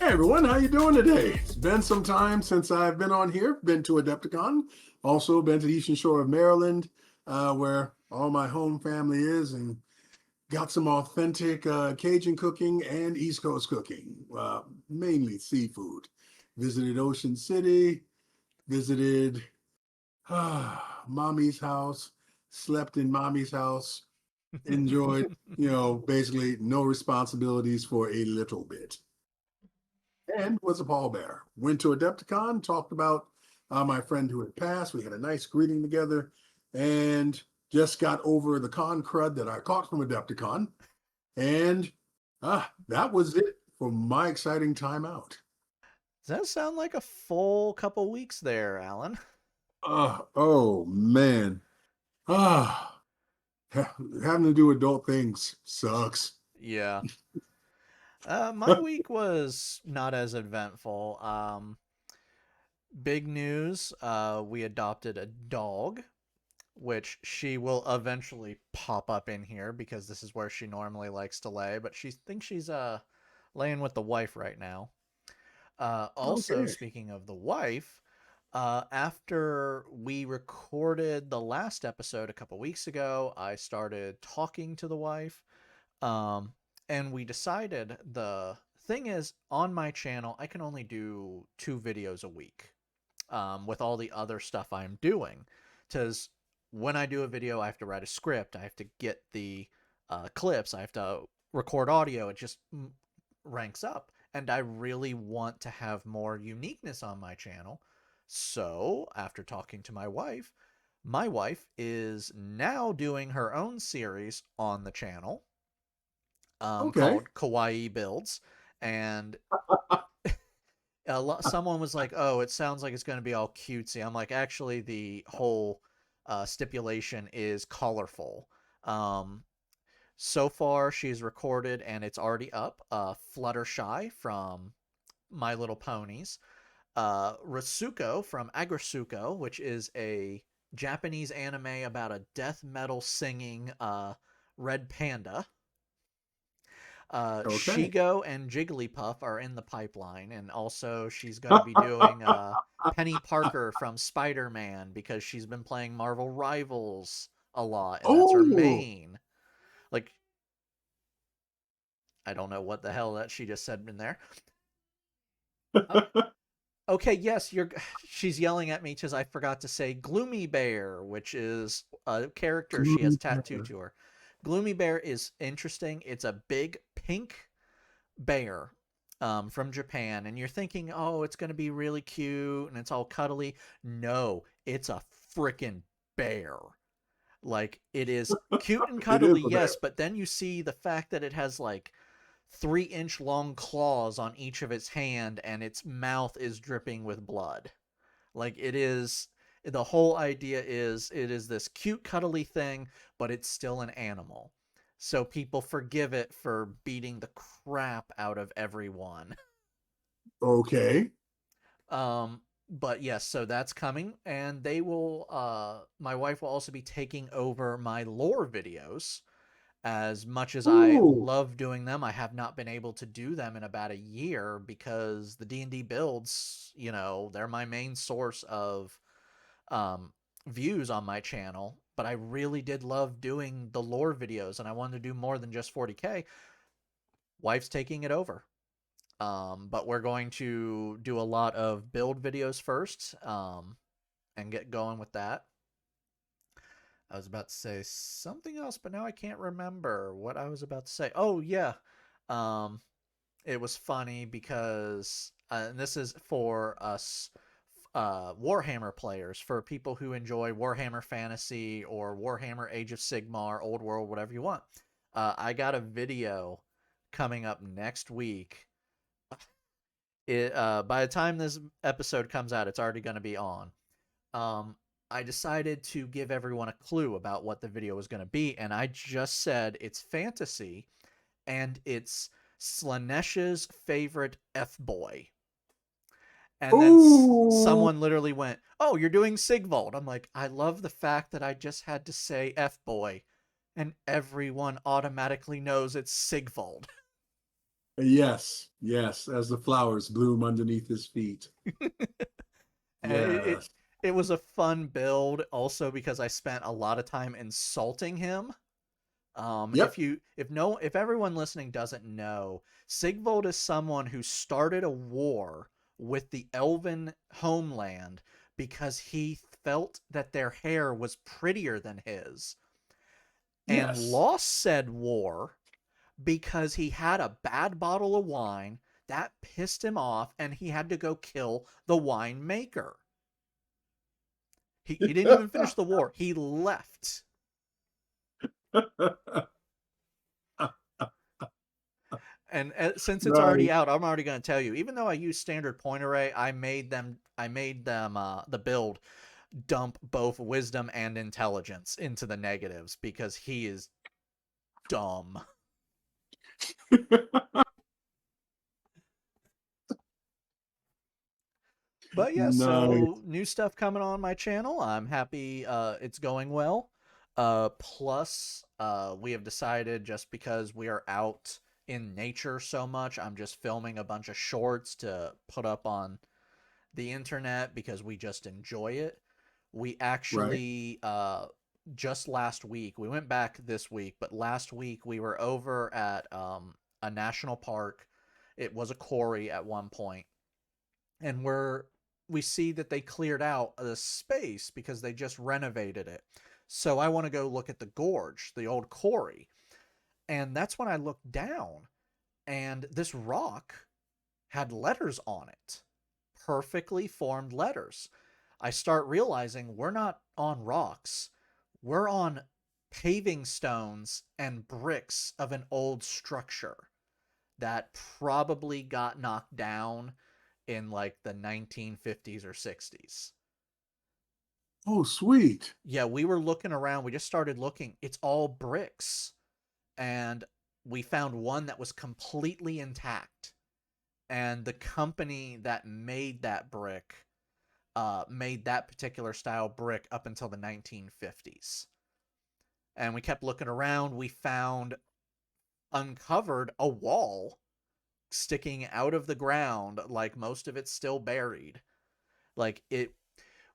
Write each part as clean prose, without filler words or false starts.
Hey everyone, how you doing today? It's been some time since I've been on here. Been to Adepticon, also been to the Eastern Shore of Maryland, where all my home family is, and got some authentic Cajun cooking and East Coast cooking, mainly seafood. Visited Ocean City, visited mommy's house, slept in mommy's house, enjoyed, basically no responsibilities for a little bit. And was a pallbearer. Went to Adepticon, talked about my friend who had passed. We had a nice greeting together and just got over the con crud that I caught from Adepticon. And that was it for my exciting time out. Does that sound like a full couple weeks there, Alan? Oh man. Ah, having to do adult things sucks. Yeah. My week was not as eventful. Big news, we adopted a dog, which she will eventually pop up in here because this is where she normally likes to lay, but she thinks she's laying with the wife right now. Also, Okay. speaking of the wife, after we recorded the last episode a couple weeks ago, I started talking to the wife. Um, and we decided the thing is on my channel, I can only do 2 videos a week with all the other stuff I'm doing. Because when I do a video, I have to write a script, I have to get the clips, I have to record audio. It just ranks up. And I really want to have more uniqueness on my channel. So, after talking to my wife is now doing her own series on the channel Okay. called Kawaii Builds. And someone was like, "Oh, it sounds like it's going to be all cutesy." I'm like, actually, the whole stipulation is colorful. Um, so far, she's recorded and it's already up. Fluttershy from My Little Ponies, Rasuko from Agrasuko, which is a Japanese anime about a death metal singing red panda. Okay. Shigo and Jigglypuff are in the pipeline, and also she's going to be doing Penny Parker from Spider-Man because she's been playing Marvel Rivals a lot, and that's her Oh. main. Like, I don't know what the hell that she just said in there. Uh, okay, yes, you're. She's yelling at me because I forgot to say Gloomy Bear, which is a character she has tattooed to her. Gloomy Bear is interesting. It's a big pink bear from Japan, and you're thinking, oh, it's going to be really cute and it's all cuddly. No, it's a freaking bear. Like, it is cute and It is cuddly, a bear. yes, but then you see the fact that it has like 3-inch long claws on each of its hand and its mouth is dripping with blood. Like, it is. The whole idea is it is this cute, cuddly thing, but it's still an animal. So people forgive it for beating the crap out of everyone. Okay. But yes, so that's coming, and they will. My wife will also be taking over my lore videos. As much as I Ooh. love doing them, I have not been able to do them in about a year because the D&D builds, they're my main source of um, views on my channel. But I really did love doing the lore videos, and I wanted to do more than just 40K. Wife's taking it over. But we're going to do a lot of build videos first and get going with that. I was about to say something else, but now I can't remember what I was about to say. Oh, yeah. Um, it was funny because, and this is for us Warhammer players, for people who enjoy Warhammer Fantasy or Warhammer Age of Sigmar, Old World, whatever you want. I got a video coming up next week. By the time this episode comes out, it's already going to be on. Um, I decided to give everyone a clue about what the video was going to be, and I just said it's fantasy, and it's Slanesh's favorite F boy. And then Ooh. someone literally went, "Oh, you're doing Sigvald." I'm like, I love the fact that I just had to say F boy, and everyone automatically knows it's Sigvald. Yes, yes, as the flowers bloom underneath his feet. And Yes. it was a fun build also because I spent a lot of time insulting him. Yep. If everyone listening doesn't know, Sigvold is someone who started a war with the elven homeland because he felt that their hair was prettier than his, and Yes. lost said war because he had a bad bottle of wine that pissed him off and he had to go kill the winemaker. He didn't even finish the war. He left. And since it's already Right. out, I'm already going to tell you. Even though I use standard point array, I made them the build dump both wisdom and intelligence into the negatives because he is dumb. But yeah, Nice. so new stuff coming on my channel. I'm happy it's going well. Plus, we have decided just because we are out in nature so much, I'm just filming a bunch of shorts to put up on the internet because we just enjoy it. We Right. actually just last week, we went back this week, but last week we were over at a national park. It was a quarry at one point, and we see that they cleared out the space because they just renovated it. So I want to go look at the gorge, the old quarry. And that's when I looked down and this rock had letters on it. Perfectly formed letters. I start realizing we're not on rocks. We're on paving stones and bricks of an old structure that probably got knocked down in like the 1950s or 60s. Oh, sweet. Yeah, we were looking around. We just started looking. It's all bricks. And we found one that was completely intact. And the company that made that brick made that particular style brick up until the 1950s. And we kept looking around. We uncovered a wall sticking out of the ground, like most of it's still buried. Like it,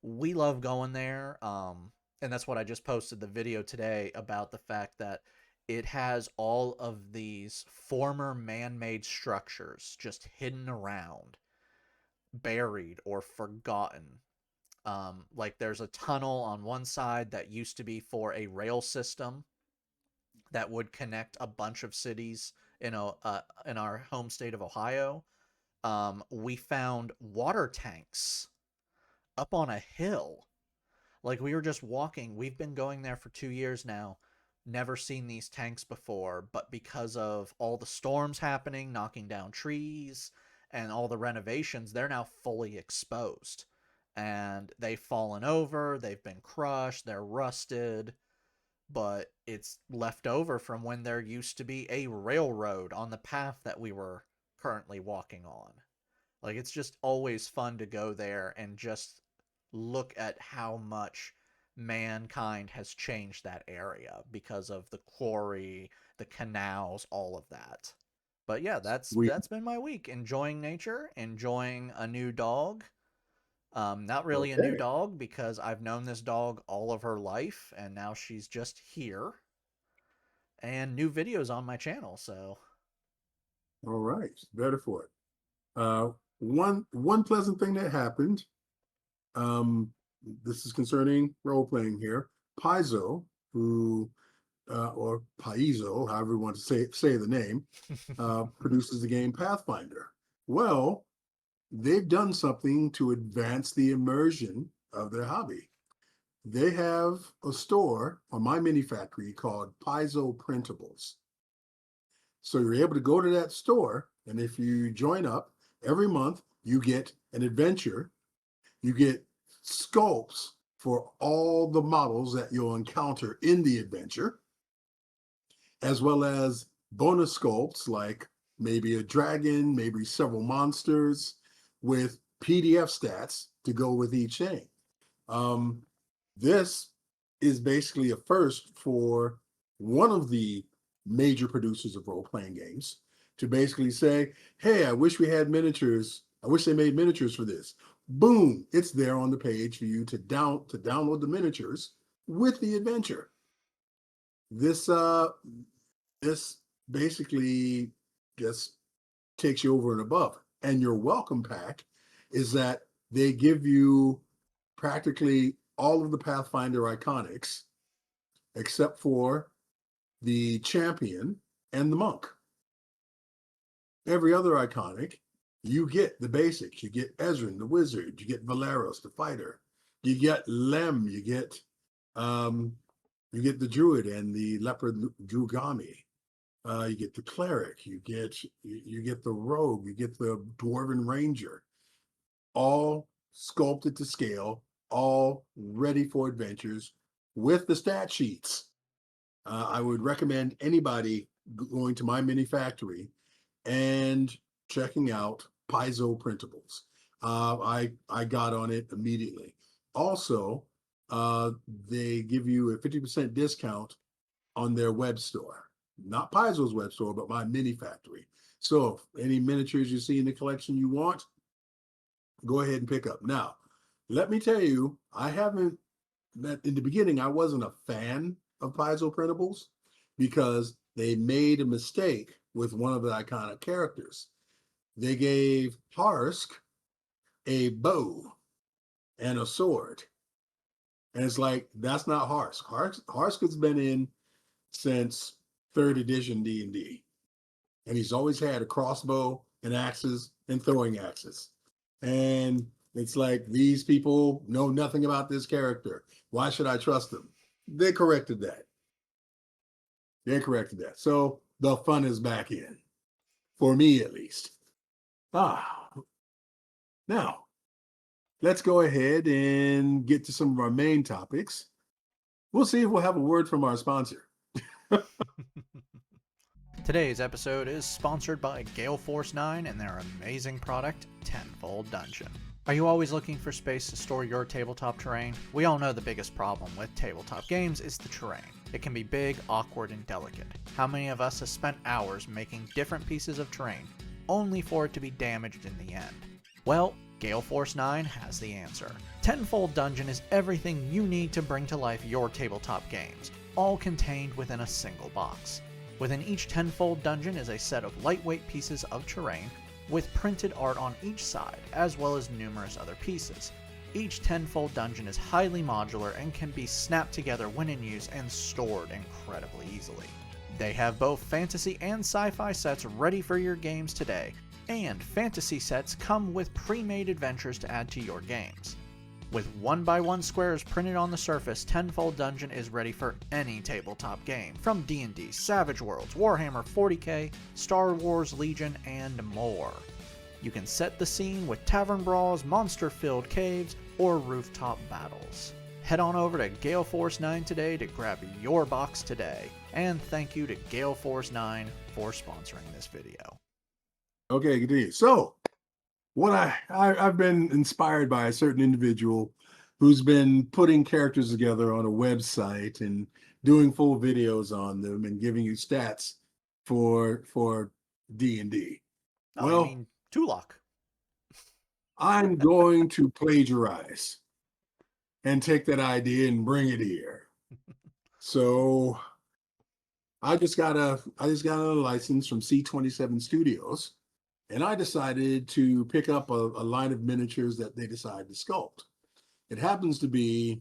we love going there. And that's what I just posted the video today about the fact that it has all of these former man-made structures just hidden around, buried or forgotten. Like there's a tunnel on one side that used to be for a rail system that would connect a bunch of cities in our home state of Ohio. We found water tanks up on a hill. Like we were just walking. We've been going there for 2 years now. Never seen these tanks before, but because of all the storms happening, knocking down trees, and all the renovations, they're now fully exposed. And they've fallen over, they've been crushed, they're rusted, but it's left over from when there used to be a railroad on the path that we were currently walking on. Like it's just always fun to go there and just look at how much mankind has changed that area because of the quarry, the canals, all of that. But yeah, Sweet. that's been my week. Enjoying nature, enjoying a new dog. Not really a new Okay. dog because I've known this dog all of her life and now she's just here. And new videos on my channel, so All right. Better for it. One pleasant thing that happened. Um, this is concerning role playing here. Paizo, who or Paizo, however you want to say the name, produces the game Pathfinder. Well, they've done something to advance the immersion of their hobby. They have a store on My Mini Factory called Paizo Printables. So you're able to go to that store, and if you join up every month, you get an adventure. You get sculpts for all the models that you'll encounter in the adventure, as well as bonus sculpts like maybe a dragon, maybe several monsters with PDF stats to go with each thing. Um, this is basically a first for one of the major producers of role playing games to basically say, hey, I wish we had miniatures. I wish they made miniatures for this. Boom, it's there on the page for you to download the miniatures with the adventure. This basically just takes you over and above. And your welcome pack is that they give you practically all of the Pathfinder iconics except for the champion and the monk. Every other iconic, you get the basics. You get Ezrin, the wizard. You get Valeros, the fighter. You get Lem. You get the druid and the leopard Drugami. You get the cleric. You get the rogue. You get the dwarven ranger. All sculpted to scale. All ready for adventures with the stat sheets. I would recommend anybody going to my mini factory and checking out Paizo printables. I got on it immediately. Also, they give you a 50% discount on their web store, not Paizo's web store, but my mini factory. So any miniatures you see in the collection you want, go ahead and pick up. Now, let me tell you, in the beginning, I wasn't a fan of Paizo printables because they made a mistake with one of the iconic characters. They gave Harsk a bow and a sword. And it's like, that's not Harsk. Harsk has been in since 3rd edition D&D. And he's always had a crossbow and axes and throwing axes. And it's like, these people know nothing about this character. Why should I trust them? They corrected that. So the fun is back in, for me at least. Now, let's go ahead and get to some of our main topics. We'll see if we'll have a word from our sponsor. Today's episode is sponsored by Gale Force 9 and their amazing product, Tenfold Dungeon. Are you always looking for space to store your tabletop terrain? We all know the biggest problem with tabletop games is the terrain. It can be big, awkward, and delicate. How many of us have spent hours making different pieces of terrain, only for it to be damaged in the end? Well, Gale Force 9 has the answer. Tenfold Dungeon is everything you need to bring to life your tabletop games, all contained within a single box. Within each Tenfold Dungeon is a set of lightweight pieces of terrain with printed art on each side, as well as numerous other pieces. Each Tenfold Dungeon is highly modular and can be snapped together when in use and stored incredibly easily. They have both fantasy and sci-fi sets ready for your games today, and fantasy sets come with pre-made adventures to add to your games. With 1x1 squares printed on the surface, Tenfold Dungeon is ready for any tabletop game, from D&D, Savage Worlds, Warhammer 40k, Star Wars Legion, and more. You can set the scene with tavern brawls, monster-filled caves, or rooftop battles. Head on over to Gale Force 9 today to grab your box today. And thank you to Gale Force 9 for sponsoring this video. Okay, continue. So, what I've been inspired by a certain individual who's been putting characters together on a website and doing full videos on them and giving you stats for D&D. Oh, well, you mean Tulok? I'm going to plagiarize and take that idea and bring it here. So I just got a license from C27 Studios. And I decided to pick up a line of miniatures that they decided to sculpt. It happens to be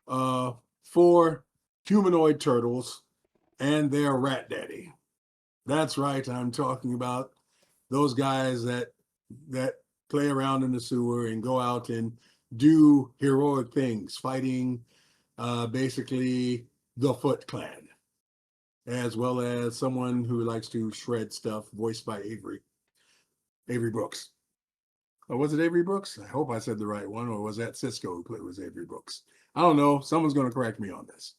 4 humanoid turtles and their rat daddy. That's right, I'm talking about those guys that play around in the sewer and go out and do heroic things, fighting basically the Foot Clan, as well as someone who likes to shred stuff, voiced by Avery Brooks. Or was it Avery Brooks? I hope I said the right one. Or was that Cisco who played was Avery Brooks? I don't know. Someone's going to correct me on this.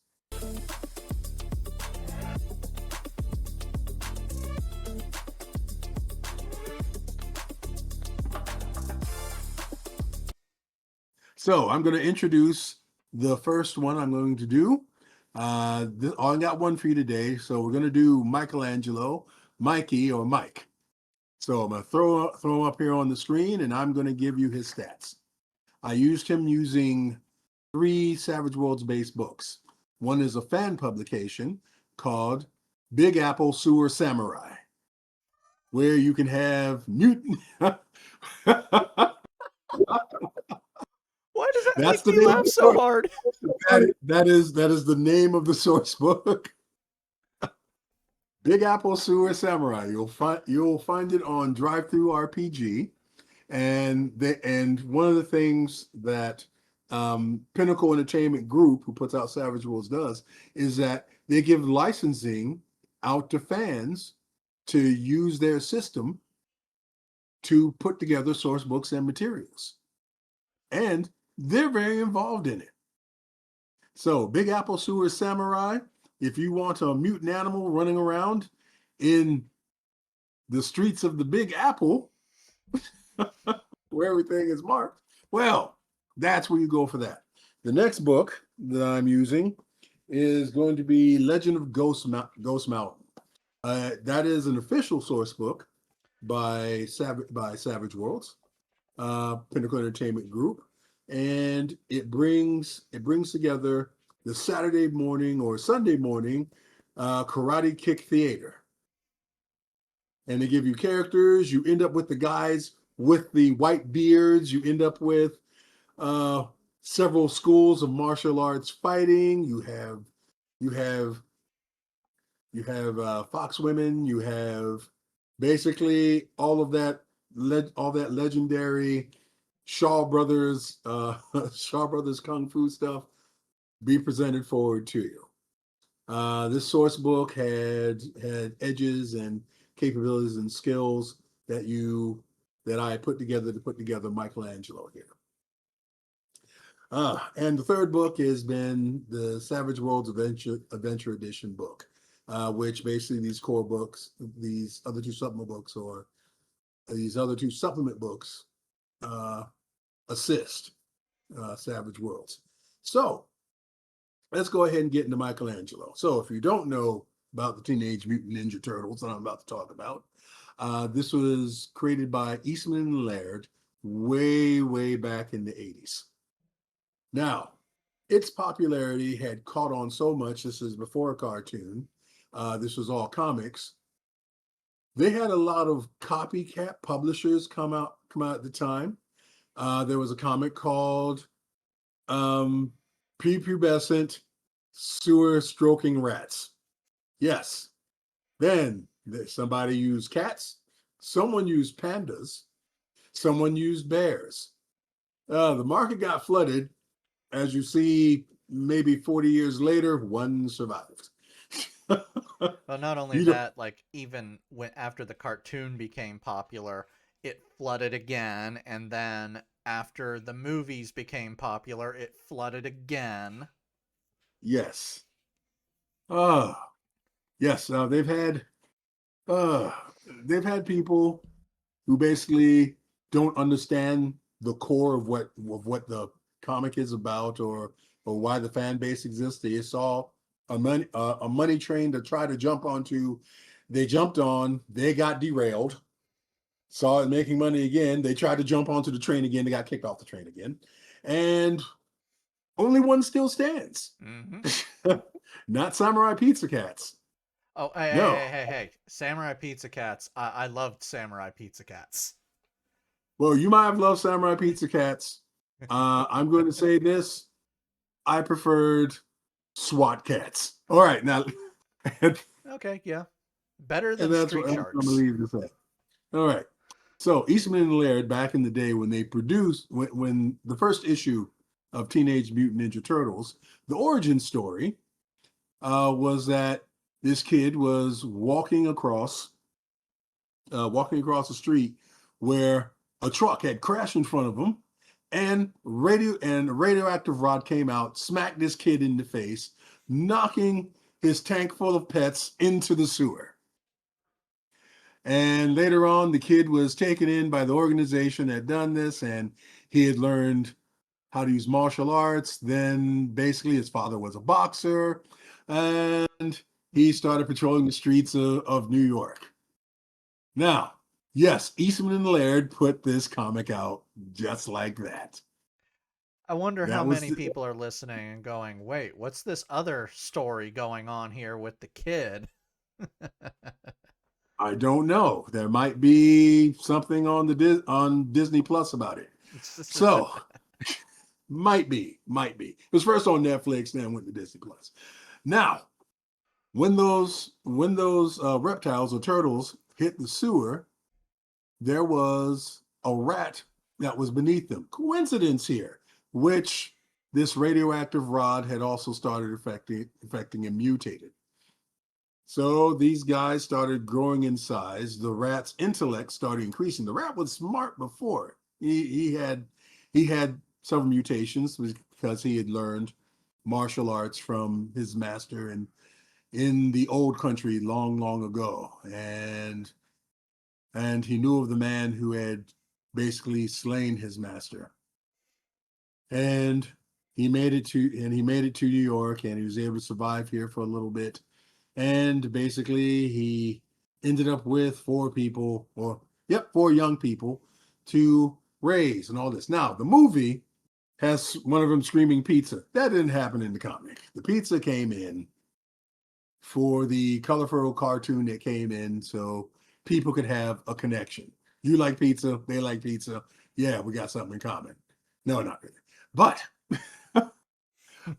So I'm going to introduce the first one I'm going to do. I got one for you today. So we're going to do Michelangelo Mikey or Mike. So I'm going to throw him up here on the screen, and I'm going to give you his stats. I used him using 3 Savage Worlds based books. One is a fan publication called Big Apple Sewer Samurai, where you can have mutant. Why does that That's make the me name of laugh the so source. hard? That is the name of the source book. Big Apple Sewer Samurai. You'll find it on TTRPG, and one of the things that Pinnacle Entertainment Group, who puts out Savage Worlds, does is that they give licensing out to fans to use their system to put together source books and materials, and they're very involved in it. So, Big Apple Sewer Samurai. If you want a mutant animal running around in the streets of the Big Apple, where everything is marked, well, that's where you go for that. The next book that I'm using is going to be Legend of Ghost Mountain. That is an official source book by Savage Worlds, Pinnacle Entertainment Group, and it brings together the Saturday morning or Sunday morning Karate Kick Theater. And they give you characters. You end up with the guys with the white beards. You end up with uh, several schools of martial arts fighting. You have fox women. You have basically all of that legendary Shaw Brothers Shaw Brothers kung fu stuff be presented forward to you. This source book had edges and capabilities and skills that I put together to put together Michelangelo here. And the third book has been the Savage Worlds Adventure Edition book, which basically these core books, these other 2 supplement books, or these other 2 supplement books assist Savage Worlds. So let's go ahead and get into Michelangelo. So if you don't know about the Teenage Mutant Ninja Turtles that I'm about to talk about, this was created by Eastman and Laird way back in the 80s. Now, its popularity had caught on so much. This is before a cartoon. This was all comics. They had a lot of copycat publishers come out at the time. There was a comic called Prepubescent Sewer Stroking Rats. Yes. Then somebody used cats. Someone used pandas. Someone used bears. The market got flooded. As you see, maybe 40 years later, one survived. Well, not only You don't, that, like even when after the cartoon became popular, it flooded again, and then after the movies became popular, it flooded again. yes. Uh, yes. Uh, they've had people who basically don't understand the core of what the comic is about, or why the fan base exists. They saw a money train to try to jump onto. They jumped on. They got derailed. Saw it making money again. They tried to jump onto the train again. They got kicked off the train again, and only one still stands. Mm-hmm. Not Samurai Pizza Cats. Oh, hey, hey, No. hey, hey, hey! Samurai Pizza Cats. I loved Samurai Pizza Cats. Well, you might have loved Samurai Pizza Cats. I'm going to say this. I preferred SWAT Cats. All right, now, and Okay, yeah, better than that's Street what I'm going to Sharks. leave this at. All right. So Eastman and Laird, back in the day when they produced, when the first issue of Teenage Mutant Ninja Turtles, the origin story was that this kid was walking across the street where a truck had crashed in front of him, and a radioactive rod came out, smacked this kid in the face, knocking his tank full of pets into the sewer. And later on, the kid was taken in by the organization that had done this, and he had learned how to use martial arts. Then basically his father was a boxer, and he started patrolling the streets of New York. Now, yes, Eastman and Laird put this comic out just like that. I wonder how That was many people are listening and going, wait, what's this other story going on here with the kid? I don't know. There might be something on the on Disney Plus about it. So might be. It was first on Netflix, then went to Disney Plus. Now, when those reptiles or turtles hit the sewer, there was a rat that was beneath them. Coincidence here, which this radioactive rod had also started affecting and mutated. So these guys started growing in size. The rat's intellect started increasing. The rat was smart before. He had several mutations because he had learned martial arts from his master and in the old country long, long ago. And he knew of the man who had basically slain his master. And he made it to New York, and he was able to survive here for a little bit. And basically he ended up with four young people to raise and all this. Now the movie has one of them screaming pizza. That didn't happen in the comic. The pizza came in for the colorful cartoon that came in so people could have a connection. You like pizza, they like pizza. Yeah, we got something in common. No, not really. But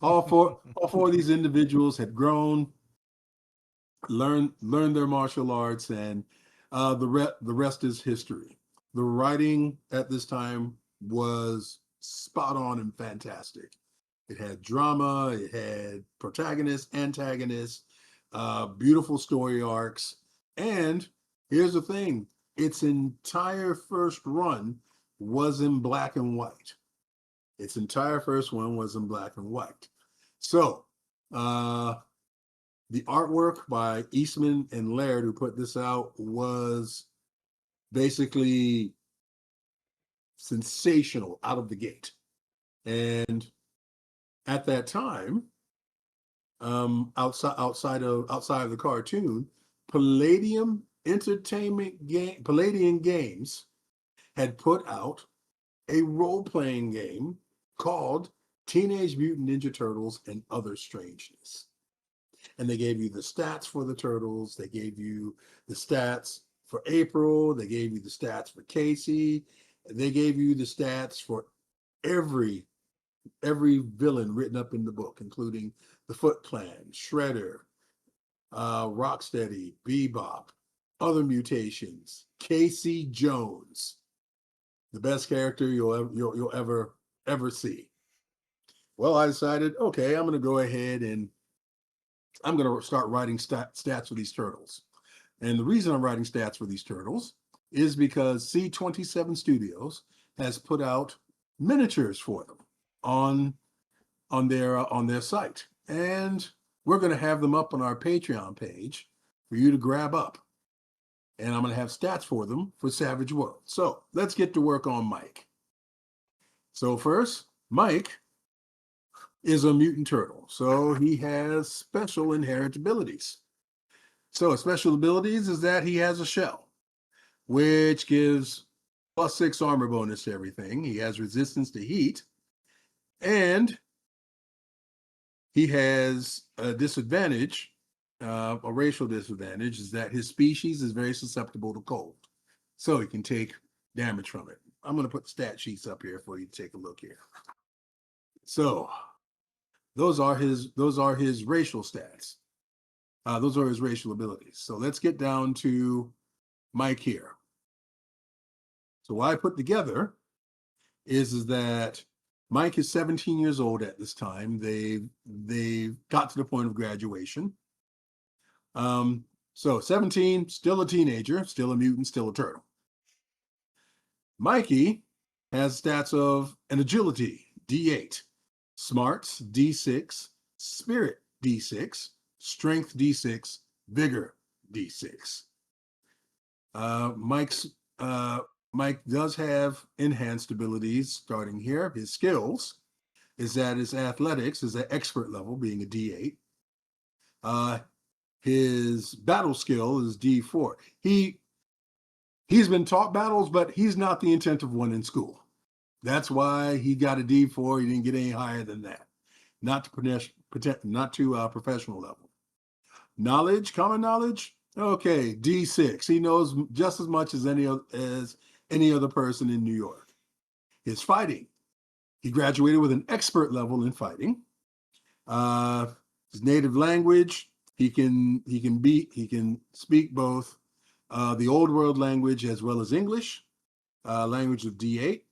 all four of these individuals had grown, learned their martial arts, and the rest is history. The writing at this time was spot on and fantastic. It had drama, it had protagonists, antagonists, beautiful story arcs, and here's the thing: its entire first run was in black and white. Its entire first one was in black and white. So, uh, the artwork by Eastman and Laird, who put this out, was basically sensational out of the gate. And at that time, outside of the cartoon, Palladium Games had put out a role playing game called Teenage Mutant Ninja Turtles and Other Strangeness. And they gave you the stats for the turtles. They gave you the stats for April. They gave you the stats for Casey. They gave you the stats for every villain written up in the book, including the Foot Clan, Shredder, Rocksteady, Bebop, other mutations, Casey Jones, the best character you'll ever see. Well, I decided, okay, I'm going to go ahead and I'm going to start writing stats for these turtles. And the reason I'm writing stats for these turtles is because C27 Studios has put out miniatures for them on on their site, and we're going to have them up on our Patreon page for you to grab up. And I'm going to have stats for them for Savage World. So let's get to work on Mike. So first, Mike is a mutant turtle, so he has special inherent abilities. So his special abilities is that he has a shell, which gives +6 armor bonus to everything. He has resistance to heat, and he has a disadvantage, a racial disadvantage, is that his species is very susceptible to cold. So he can take damage from it. I'm going to put stat sheets up here for you to take a look here. So those are his racial stats. Those are his racial abilities. So let's get down to Mike here. So what I put together is that Mike is 17 years old at this time. They got to the point of graduation. So 17, still a teenager, still a mutant, still a turtle. Mikey has stats of an agility, D8, smarts, D6, spirit, D6, strength, D6, vigor, D6. Uh, Mike's Mike does have enhanced abilities starting here. His skills is that his athletics is at expert level, being a D8. Uh, his battle skill is D4. He's been taught battles, but he's not the attentive one in school. That's why he got a D4. He didn't get any higher than that. Not to professional level. Knowledge, common knowledge. Okay, D6. He knows just as much as any other person in New York. His fighting. He graduated with an expert level in fighting. His native language. He can speak both the old world language as well as English. Language of D8.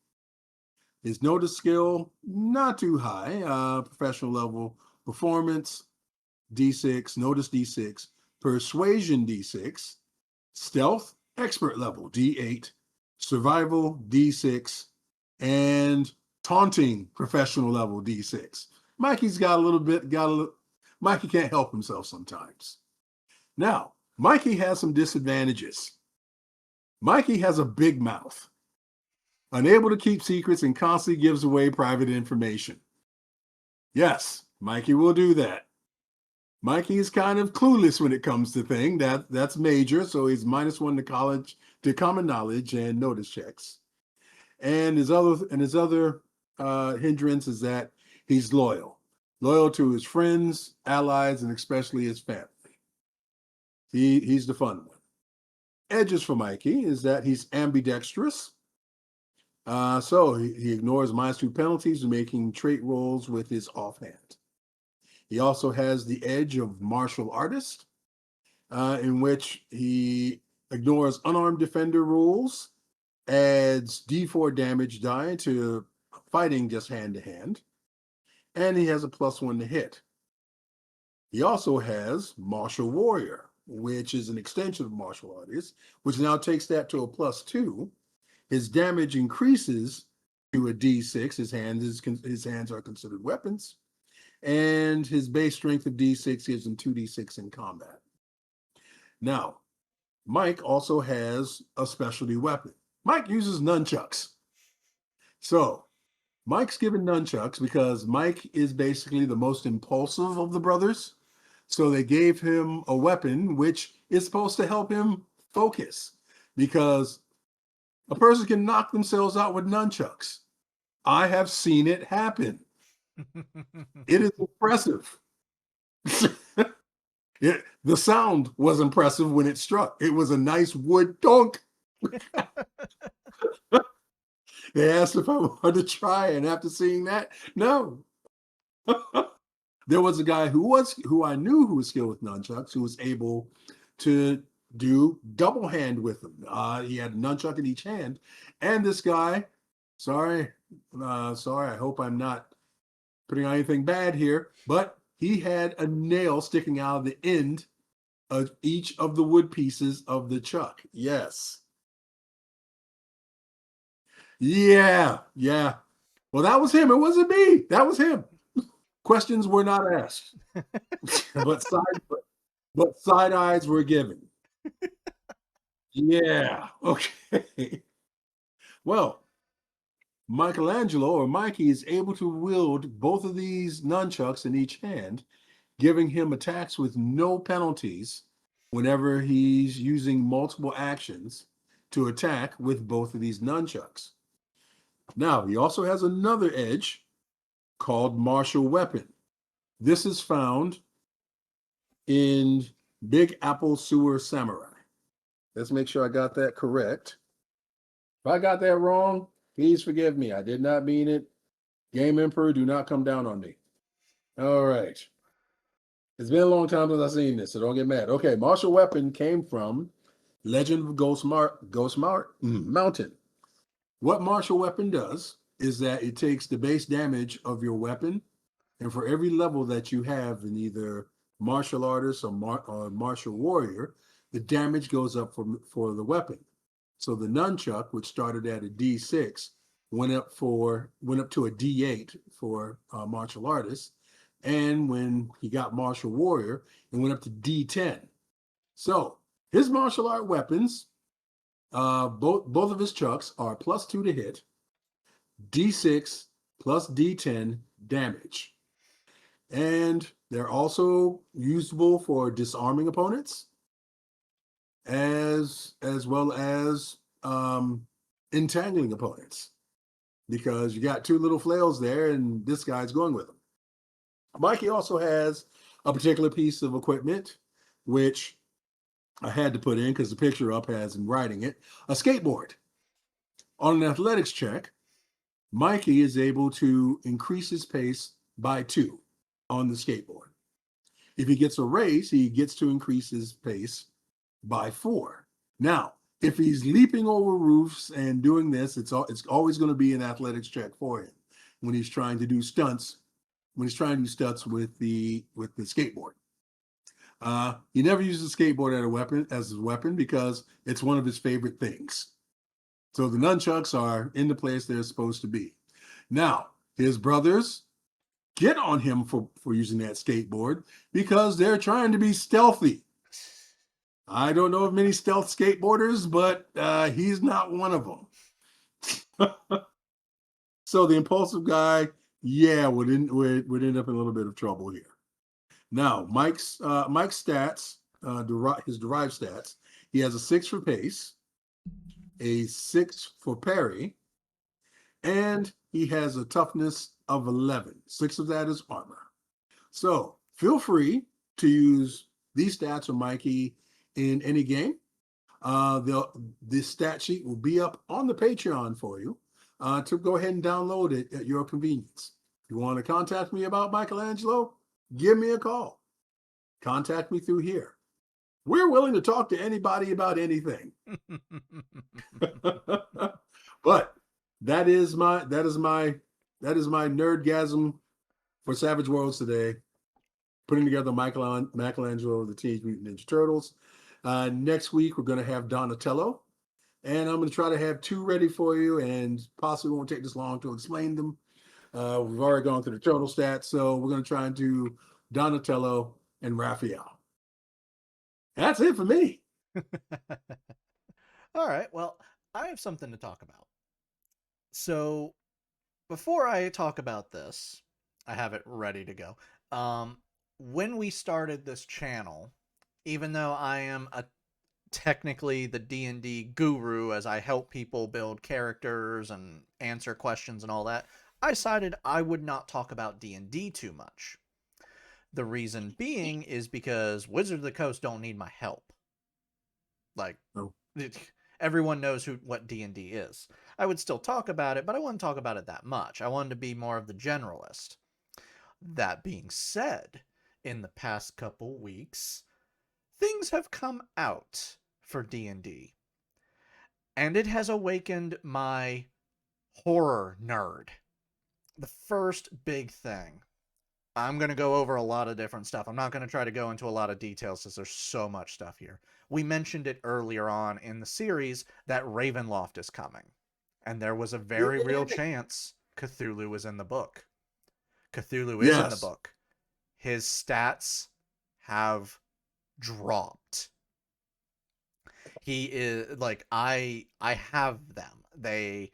His notice skill, not too high. Professional level performance, D6, notice D6, persuasion D6, stealth, expert level D8, survival D6, and taunting, professional level D6. Mikey's Mikey can't help himself sometimes. Now, Mikey has some disadvantages. Mikey has a big mouth, unable to keep secrets, and constantly gives away private information. Yes, Mikey will do that. Mikey is kind of clueless when it comes to things. That's major, so he's -1 to common knowledge and notice checks. And his other hindrance is that he's loyal to his friends, allies, and especially his family. He's the fun one. Edges for Mikey is that he's ambidextrous. So he ignores -2 penalties when making trait rolls with his offhand. He also has the edge of martial artist, in which he ignores unarmed defender rules, adds D4 damage die to fighting just hand to hand, and he has a +1 to hit. He also has martial warrior, which is an extension of martial artist, which now takes that to a +2. His damage increases to a D6. His hands are considered weapons. And his base strength of D6 gives him 2d6 in combat. Now, Mike also has a specialty weapon. Mike uses nunchucks. So, Mike's given nunchucks because Mike is basically the most impulsive of the brothers. So they gave him a weapon which is supposed to help him focus, because a person can knock themselves out with nunchucks. I have seen it happen. It is impressive. The sound was impressive when it struck. It was a nice wood donk. They asked if I wanted to try, and after seeing that, no. There was a guy who I knew who was skilled with nunchucks, who was able to do double hand with them. He had a nunchuck in each hand, and this guy, sorry, I hope I'm not putting on anything bad here, but he had a nail sticking out of the end of each of the wood pieces of the chuck. Yes. Yeah. Well, that was him. It wasn't me. That was him. Questions were not asked, but side eyes were given. Yeah. Okay. Well, Michelangelo, or Mikey, is able to wield both of these nunchucks in each hand, giving him attacks with no penalties whenever he's using multiple actions to attack with both of these nunchucks. Now, he also has another edge called martial weapon. This is found in Big Apple Sewer Samurai. Let's make sure I got that correct. If I got that wrong, please forgive me. I did not mean it. Game Emperor, do not come down on me. All right. It's been a long time since I've seen this, so don't get mad. Okay, martial weapon came from Legend of Mountain. What martial weapon does is that it takes the base damage of your weapon, and for every level that you have in either martial artist or martial warrior, the damage goes up for the weapon. So the nunchuck, which started at a D6, went up to a D8 for martial artist, and when he got martial warrior, it went up to D10. So his martial art weapons, both of his chucks are +2 to hit, D6 plus D10 damage. And they're also usable for disarming opponents, as well as entangling opponents because you got two little flails there, and this guy's going with them. Mikey also has a particular piece of equipment, which I had to put in because the picture up has him riding it, a skateboard. On an athletics check, Mikey is able to increase his pace by 2 on the skateboard. If he gets a raise, he gets to increase his pace by 4. Now, if he's leaping over roofs and doing this, it's always going to be an athletics check for him when he's trying to do stunts. When he's trying to do stunts with the skateboard, he never uses a skateboard as a weapon because it's one of his favorite things. So the nunchucks are in the place they're supposed to be. Now, his brothers get on him for using that skateboard because they're trying to be stealthy. I don't know of many stealth skateboarders, but he's not one of them. So the impulsive guy, yeah, would end up in a little bit of trouble here. Now, Mike's stats, his derived stats, he has a 6 for pace, a 6 for parry, and he has a toughness of 11. 6 of that is armor. So feel free to use these stats of Mikey in any game. This stat sheet will be up on the Patreon for you to go ahead and download it at your convenience. If you want to contact me about Michelangelo, give me a call. Contact me through here. We're willing to talk to anybody about anything. But that is my nerdgasm for Savage Worlds today. Putting together Michelangelo, the Teenage Mutant Ninja Turtles. Next week, we're going to have Donatello. And I'm going to try to have 2 ready for you, and possibly won't take this long to explain them. We've already gone through the turtle stats, so we're going to try and do Donatello and Raphael. That's it for me. All right. Well, I have something to talk about. So, before I talk about this, I have it ready to go. When we started this channel, even though I am technically the D&D guru as I help people build characters and answer questions and all that, I decided I would not talk about D&D too much. The reason being is because Wizards of the Coast don't need my help. Like, Oh. Everyone knows what D&D is. I would still talk about it, but I wouldn't talk about it that much. I wanted to be more of the generalist. That being said, in the past couple weeks, things have come out for D&D. And it has awakened my horror nerd. The first big thing. I'm going to go over a lot of different stuff. I'm not going to try to go into a lot of details because there's so much stuff here. We mentioned it earlier on in the series that Ravenloft is coming. And there was a very real chance Cthulhu was in the book. Cthulhu is in the book. His stats have dropped. He is like, I have them. They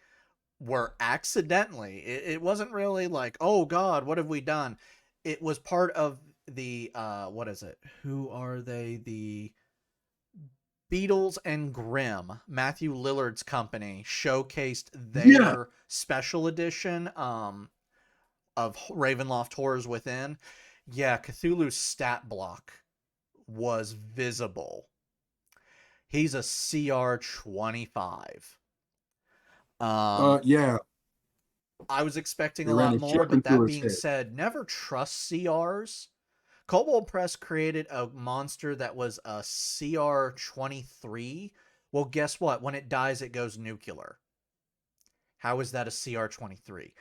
were accidentally. It wasn't really like, oh God, what have we done? It was part of the what is it? Who are they? The Beatles and Grimm, Matthew Lillard's company, showcased their special edition of Ravenloft Horrors Within. Yeah, Cthulhu's stat block was visible. He's a CR 25. Yeah. I was expecting a lot more, but that being said, never trust CRs. Cobalt Press created a monster that was a CR 23. Well, guess what? When it dies, it goes nuclear. How is that a CR 23?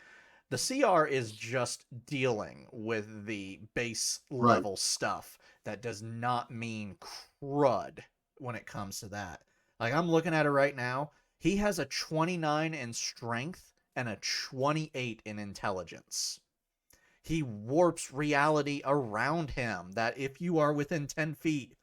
The CR is just dealing with the base level stuff. That does not mean crud when it comes to that. Like, I'm looking at it right now. He has a 29 in strength and a 28 in intelligence. He warps reality around him, that if you are within 10 feet,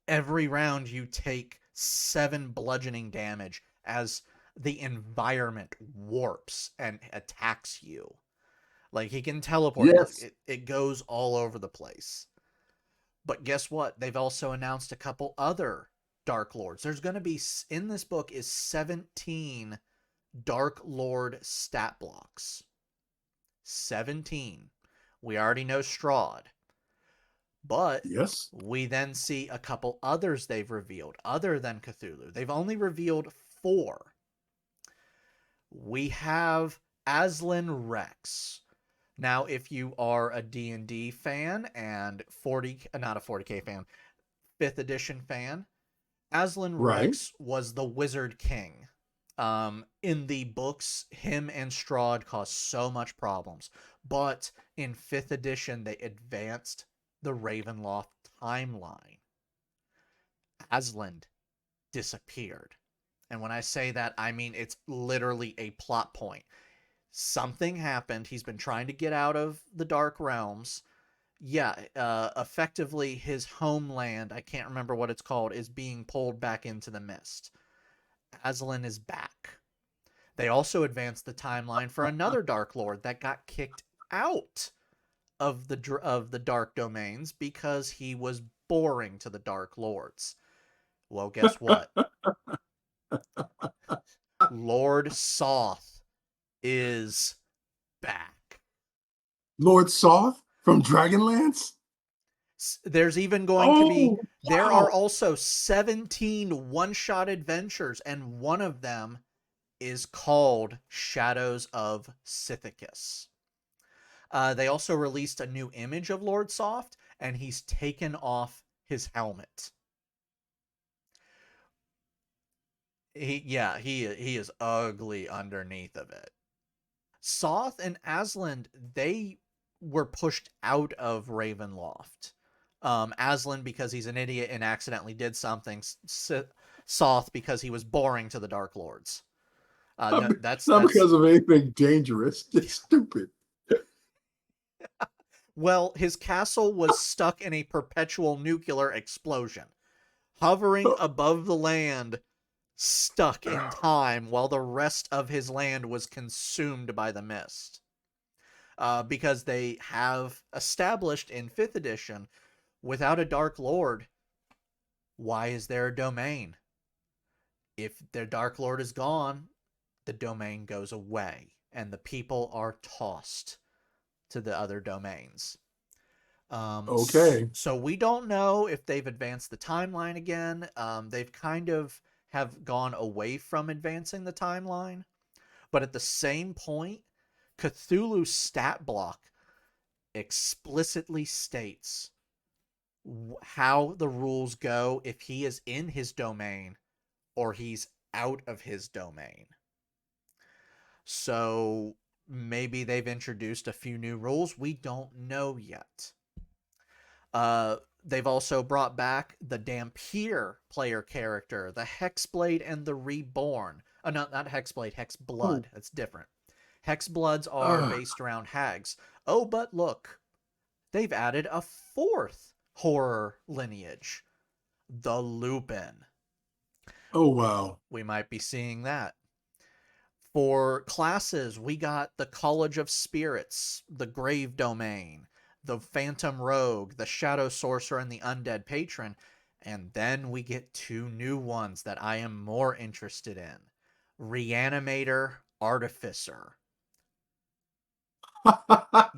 every round you take 7 bludgeoning damage as the environment warps and attacks you. Like, he can teleport. Yes. It goes all over the place. But guess what? They've also announced a couple other Dark Lords. There's going to be, in this book, is 17 Dark Lord stat blocks. 17. We already know Strahd. But Yes. we then see a couple others they've revealed, other than Cthulhu. They've only revealed 4. We have Aslan Rex. Now, if you are a D&D fan and not a 40K fan, 5th edition fan, Aslan Right. Rex was the Wizard King. In the books, him and Strahd caused so much problems. But in 5th edition, they advanced the Ravenloft timeline. Aslan disappeared. And when I say that, I mean it's literally a plot point. Something happened. He's been trying to get out of the Dark Realms. Yeah, effectively his homeland, I can't remember what it's called, is being pulled back into the mist. Aslan is back. They also advanced the timeline for another Dark Lord that got kicked out of the Dark Domains because he was boring to the Dark Lords. Well, guess what? Lord Soth is back. Lord Soth from Dragonlance? There's even going to be, Oh, there are wow. also 17 one-shot adventures, and one of them is called Shadows of Scythicus. They also released a new image of Lord Soft, and he's taken off his helmet. He is ugly underneath of it. Soth and Aslan, they were pushed out of Ravenloft. Aslan because he's an idiot and accidentally did something. Soth because he was boring to the Dark Lords. Not, not That's because of anything dangerous. It's stupid. well, his castle was stuck in a perpetual nuclear explosion, hovering above the land, stuck in time while the rest of his land was consumed by the mist. Because they have established in 5th edition, without a Dark Lord, why is there a domain? If their Dark Lord is gone, the domain goes away, and the people are tossed to the other domains. Okay. So we don't know if they've advanced the timeline again. They've kind of have gone away from advancing the timeline. But at the same point, Cthulhu's stat block explicitly states how the rules go if he is in his domain or he's out of his domain. So maybe they've introduced a few new rules. We don't know yet. They've also brought back the Dampier player character, the Hexblade and the Reborn. Not Hexblade, Hexblood. Oh, That's different. Hexbloods are uh, based around hags. Oh, but look, they've added a 4th horror lineage, the Lupin. oh, wow. We might be seeing that. For classes, we got the College of Spirits, the Grave Domain, the Phantom Rogue, the Shadow Sorcerer, and the Undead Patron. And then we get 2 new ones that I am more interested in. Reanimator, Artificer.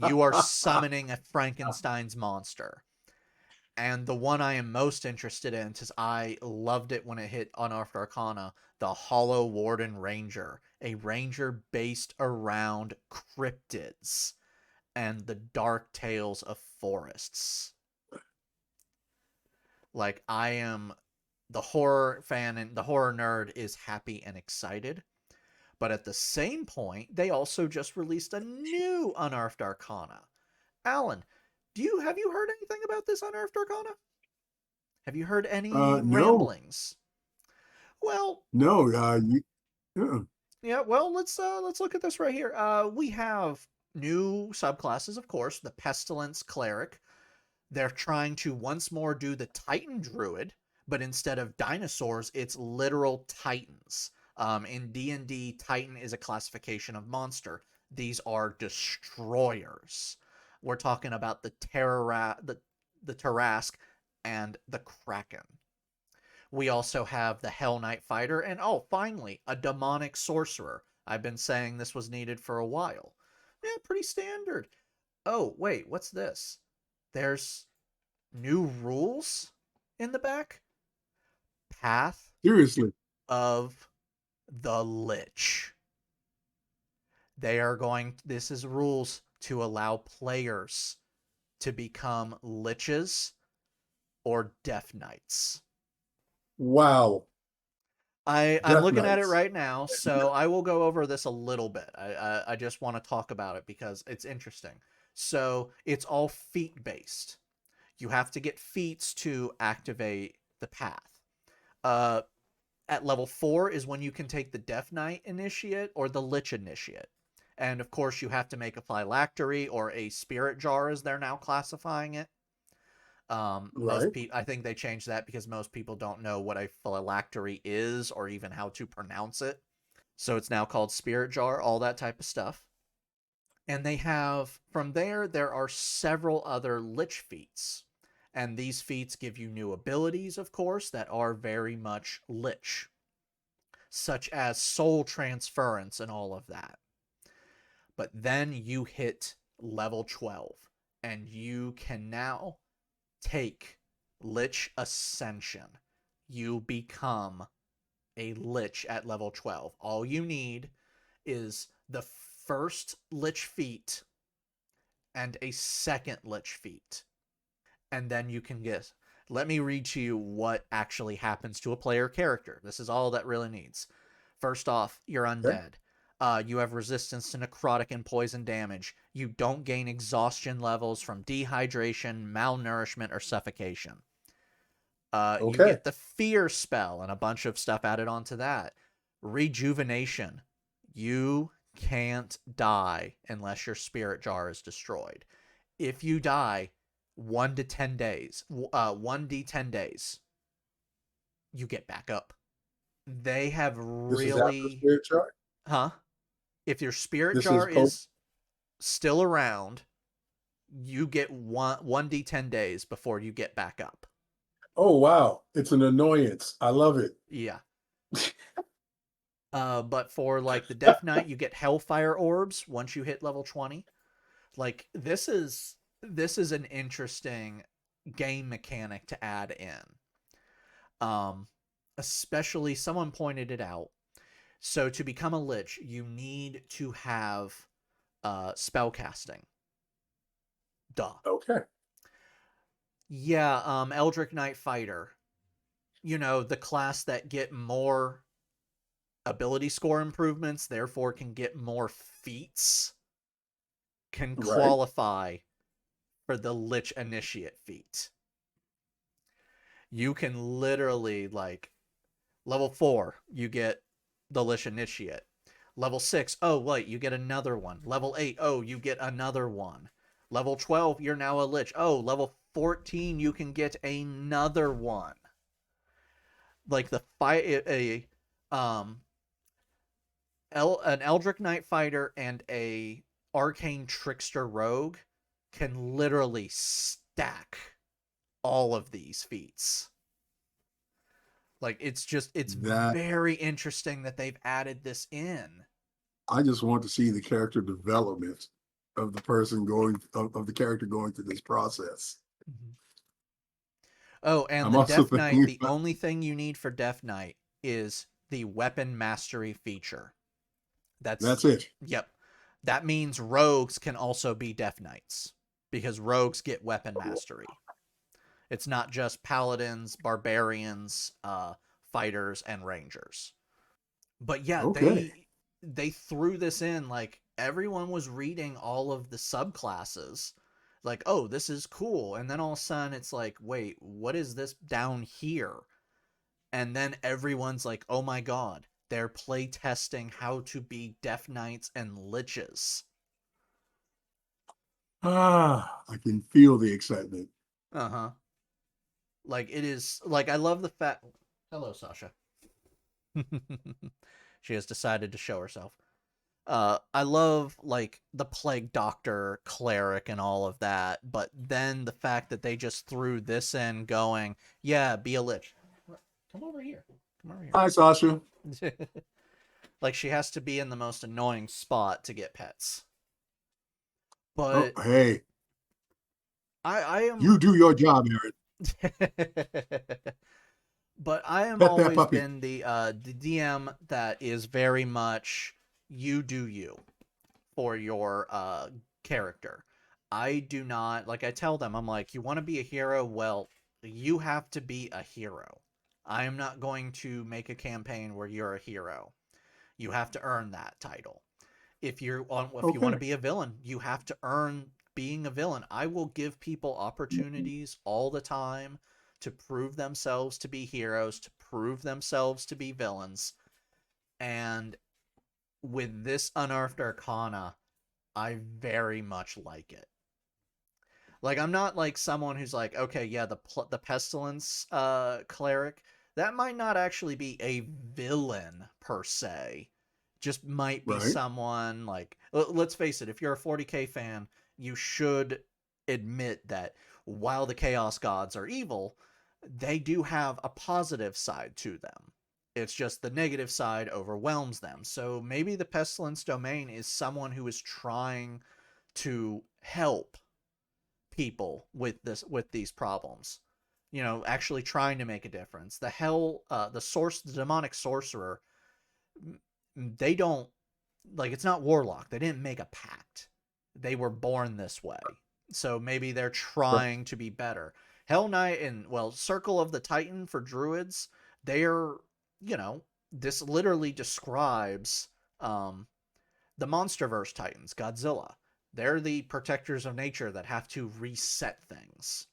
You are summoning a Frankenstein's monster. And the one I am most interested in, because I loved it when it hit Unearthed Arcana, the Hollow Warden Ranger. A ranger based around cryptids and the dark tales of forests. Like, I am the horror fan and the horror nerd is happy and excited. But at the same point, they also just released a new Unearthed Arcana. Alan, have you heard anything about this Unearthed Arcana? Have you heard any No, ramblings? Well, no. Yeah. yeah. Well, let's look at this right here. We have new subclasses, of course. The Pestilence Cleric. They're trying to once more do the Titan Druid, but instead of dinosaurs, it's literal titans. In D&D, Titan is a classification of monster. These are destroyers. We're talking about the Tarrasque and the Kraken. We also have the Hell Knight Fighter, and oh, finally, a demonic sorcerer. I've been saying this was needed for a while. Yeah, pretty standard. Oh, wait, what's this? There's new rules in the back? Path Seriously. of the Lich. This is rules to allow players to become liches or death knights. Wow. I'm Death looking at it Knights. right now, so I will go over this a little bit. I just want to talk about it because it's interesting. So it's all feat based. You have to get feats to activate the path. Uh, at level 4 is when you can take the Death Knight Initiate or the Lich Initiate. And of course, you have to make a phylactery or a spirit jar, as they're now classifying it. Right. I think they changed that because most people don't know what a phylactery is or even how to pronounce it. So it's now called spirit jar, all that type of stuff. And they have, from there are several other lich feats. And these feats give you new abilities, of course, that are very much lich, such as soul transference and all of that. But then you hit level 12, and you can now take Lich Ascension. You become a Lich at level 12. All you need is the first Lich feat and a second Lich feat. And then you can get. Let me read to you what actually happens to a player character. This is all that really needs. First off, you're Okay. undead. You have resistance to necrotic and poison damage. You don't gain exhaustion levels from dehydration, malnourishment, or suffocation. You Okay. get the fear spell and a bunch of stuff added onto that. Rejuvenation. You can't die unless your spirit jar is destroyed. If you die, 1 to 10 days, 1d10 days, you get back up. They have This is after really, Spirit Chart. huh? If your spirit This is jar post. is still around, you get 1d10 days before you get back up. Oh wow. It's an annoyance. I love it. Yeah. But for like the Death Knight, you get Hellfire orbs once you hit level 20. Like this is an interesting game mechanic to add in. Um, Especially someone pointed it out. So to become a lich, you need to have spell casting. Duh. Okay. Yeah, Eldritch Knight Fighter. You know, the class that get more ability score improvements, therefore can get more feats, can Right. qualify for the Lich Initiate feat. You can literally, like, level 4, you get the Lich Initiate. Level 6, oh, wait, you get another one. Level 8, oh, you get another one. Level 12, you're now a Lich. Oh, level 14, you can get another one. Like the fight, um, an Eldritch Knight fighter and a Arcane Trickster Rogue can literally stack all of these feats. Like it's That very interesting that they've added this in. I just want to see the character development of the person going of the character going through this process. Mhm. Oh, and I'm the also Death Knight, thinking the about, only thing you need for Death Knight is the weapon mastery feature. That's that's it. yep. That means rogues can also be Death Knights because rogues get weapon mastery. It's not just paladins, barbarians, fighters, and rangers. But yeah, Okay. they threw this in like everyone was reading all of the subclasses. Like, oh, this is cool. And then all of a sudden it's like, wait, what is this down here? And then everyone's like, oh my god, they're play testing how to be Death Knights and Liches. I can feel the excitement. Uh-huh. Like it is like I love the fact hello, Sasha. She has decided to show herself. I love like the plague doctor cleric and all of that, but then the fact that they just threw this in going, yeah, be a lich. Come over here. Come over Hi, Sasha. here. Like she has to be in the most annoying spot to get pets. Oh, But hey, I am you do your job, Aaron. but I am Pet that always puppy. been the DM that is very much you do you for your character. I do not like I tell them I'm like you want to be a hero, well, you have to be a hero. I am not going to make a campaign where you're a hero. You have to earn that title. If you want to Okay. be a villain, you have to earn being a villain. I will give people opportunities all the time to prove themselves to be heroes, to prove themselves to be villains. And with this Unearthed Arcana, I very much like it. Like I'm not like someone who's like, okay, yeah, the pestilence cleric, that might not actually be a villain per se. Just might be Right. someone like let's face it, if you're a 40K fan, you should admit that while the chaos gods are evil, they do have a positive side to them. It's just the negative side overwhelms them. So maybe the pestilence domain is someone who is trying to help people with these problems, you know, actually trying to make a difference. The demonic sorcerer, they don't, like, it's not warlock, they didn't make a pact, they were born this way, so maybe they're Right. trying to be better. Hell Knight and, well, Circle of the Titan for druids, they're, you know, this literally describes um the MonsterVerse Titans, Godzilla. They're the protectors of nature that have to reset things.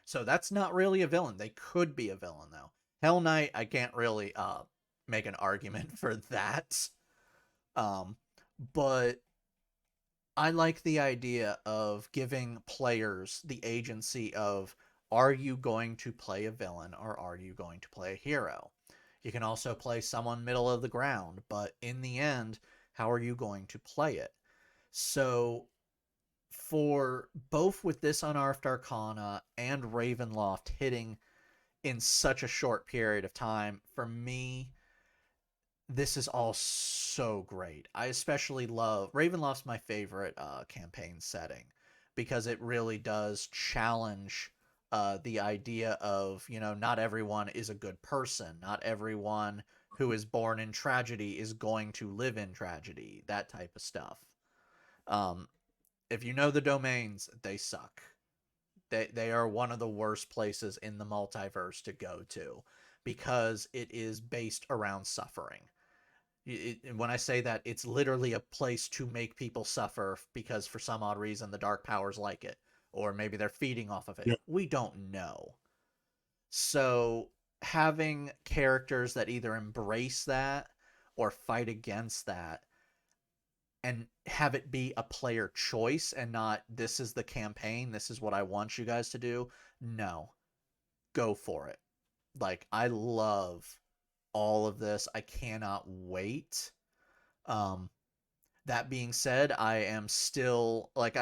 So that's not really a villain. They could be a villain though. Hell Knight, I can't really make an argument for that. Um, but I like the idea of giving players the agency of, are you going to play a villain or are you going to play a hero? You can also play someone middle of the ground, but in the end, how are you going to play it? So for both with this Unearthed Arcana and Ravenloft hitting in such a short period of time, for me, this is all so great. I especially love Ravenloft's my favorite campaign setting because it really does challenge the idea of, you know, not everyone is a good person. Not everyone who is born in tragedy is going to live in tragedy. That type of stuff. Um, if you know the domains, they suck. They are one of the worst places in the multiverse to go to because it is based around suffering. When I say that, it's literally a place to make people suffer because for some odd reason the dark powers like it, or maybe they're feeding off of it. Yeah. We don't know. So having characters that either embrace that or fight against that and have it be a player choice and not, this is the campaign, this is what I want you guys to do. No, go for it. Like, I love all of this. I cannot wait. Um, that being said, I am still like,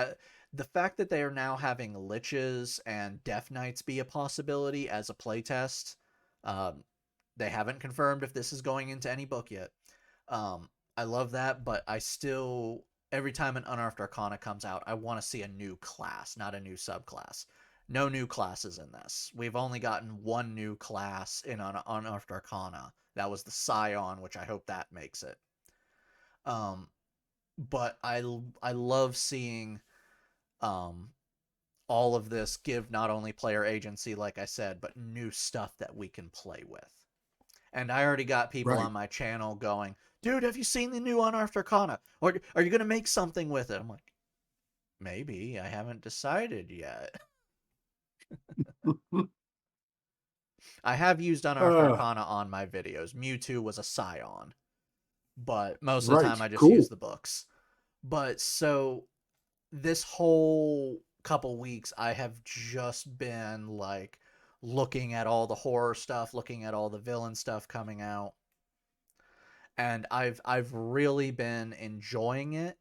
the fact that they are now having liches and death knights be a possibility as a playtest. Um, they haven't confirmed if this is going into any book yet. Um, I love that, but I still, every time an Unearthed Arcana comes out, I want to see a new class, not a new subclass. No new classes in this. We've only gotten one new class in Unearthed Arcana. That was the Scion, which I hope that makes it. Um, but I love seeing um all of this give not only player agency, like I said, but new stuff that we can play with. And I already got people Right. on my channel going, dude, have you seen the new Unearthed Arcana? Or are you going to make something with it? I'm like, maybe. I haven't decided yet. I have used Unearthed uh, Arcana on my videos. Mewtwo was a Scion, but most of the right. time I just use Cool. the books. But so this whole couple weeks, I have just been like looking at all the horror stuff, looking at all the villain stuff coming out, and I've really been enjoying it.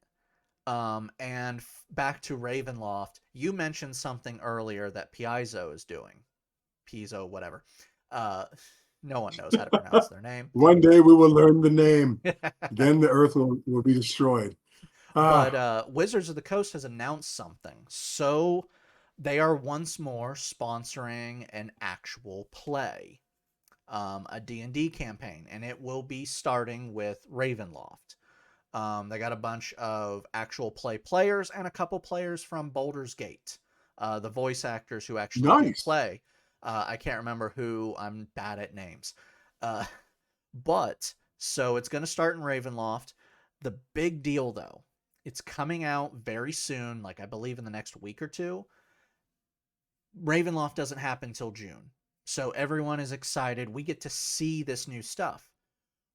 And back to Ravenloft, you mentioned something earlier that Piezo is doing. Piezo, whatever. Uh, no one knows how to pronounce their name. One day we will learn the name. Then the earth will be destroyed. But Ah, Wizards of the Coast has announced something. So they are once more sponsoring an actual play, a D&D campaign, and it will be starting with Ravenloft. They got a bunch of actual play players and a couple players from Baldur's Gate. The voice actors who actually do nice. play. I can't remember who. I'm bad at names. Uh, but so it's going to start in Ravenloft. The big deal, though, it's coming out very soon, like I believe in the next week or two. Ravenloft doesn't happen till June. So everyone is excited. We get to see this new stuff.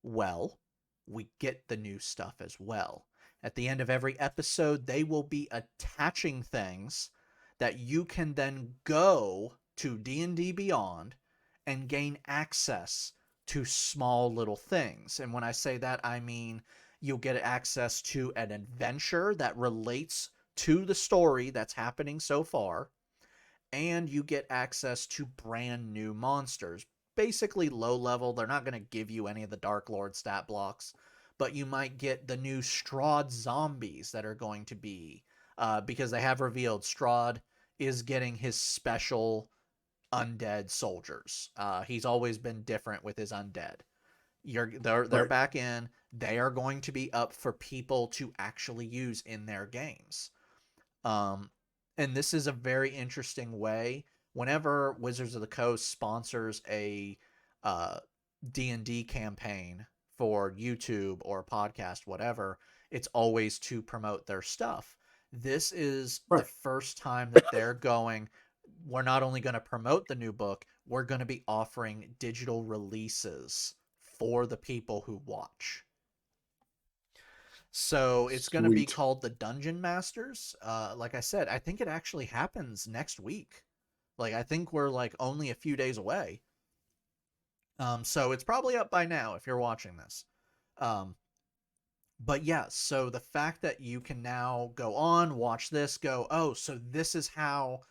Well, we get the new stuff as well. At the end of every episode, they will be attaching things that you can then go to D&D Beyond and gain access to small little things. And when I say that, I mean you'll get access to an adventure that relates to the story that's happening so far, and you get access to brand new monsters. Basically low level. They're not going to give you any of the Dark Lord stat blocks, but you might get the new Strahd zombies that are going to be, because they have revealed Strahd is getting his special undead soldiers. He's always been different with his undead. They're Right. back in. They are going to be up for people to actually use in their games. Um, and this is a very interesting way. Whenever Wizards of the Coast sponsors a uh, D&D campaign for YouTube or podcast, whatever, it's always to promote their stuff. This is the Right. first time that they're going, we're not only going to promote the new book, we're going to be offering digital releases for the people who watch. So it's going to be Sweet. called the Dungeon Masters. Like I said, I think it actually happens next week. Like I think we're like only a few days away. So it's probably up by now if you're watching this. Um, but yeah, so the fact that you can now go on, watch this, go, oh, so this is how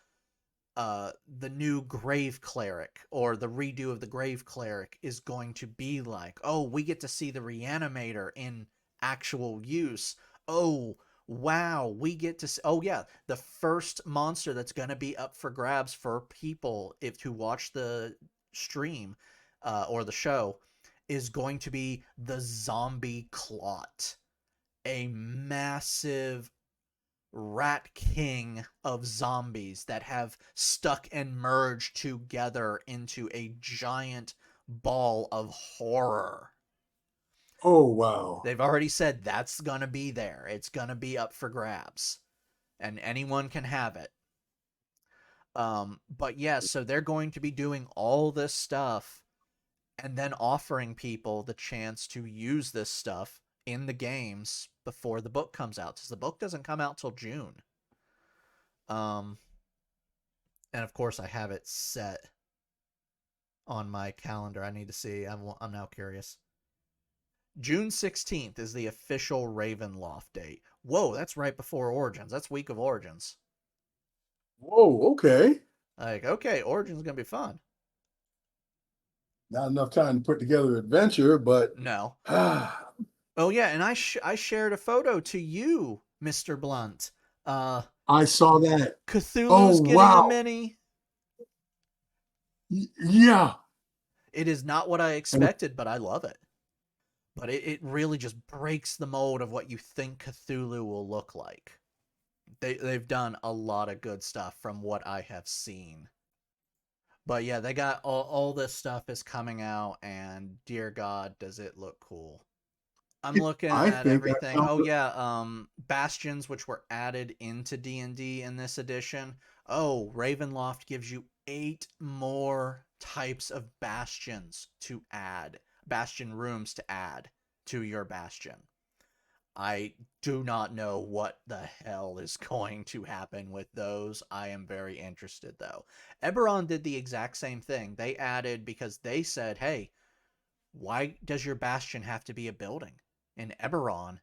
the new Grave Cleric or the redo of the Grave Cleric is going to be like. Oh, we get to see the Reanimator in actual use. Oh, wow, we get to see, oh yeah, the first monster that's going to be up for grabs for people if to watch the stream or the show is going to be the Zombie Clot, a massive rat king of zombies that have stuck and merged together into a giant ball of horror. Oh, wow. They've already said that's going to be there. It's going to be up for grabs and anyone can have it. But yeah, so they're going to be doing all this stuff and then offering people the chance to use this stuff in the games before the book comes out, because the book doesn't come out till June. Um, and of course I have it set on my calendar. I need to see. I'm now curious. June 16th is the official Ravenloft date. Whoa, that's right before Origins. That's week of Origins. Whoa, okay. Like, okay, Origins is gonna be fun. Not enough time to put together adventure, but No. ah, Oh yeah, and I shared a photo to you, Mr. Blunt. Uh, I saw that. Oh, Cthulhu's getting a wow. mini. Yeah. It is not what I And expected, but I love it. But it really just breaks the mold of what you think Cthulhu will look like. They've done a lot of good stuff from what I have seen. But yeah, they got all this stuff is coming out, and dear God, does it look cool. I'm looking I at think that everything. sounds Oh yeah, bastions which were added into D&D in this edition. Oh, Ravenloft gives you 8 more types of bastions to add, bastion rooms to add to your bastion. I do not know what the hell is going to happen with those. I am very interested though. Eberron did the exact same thing. They added, because they said, "Hey, why does your bastion have to be a building? In Eberron,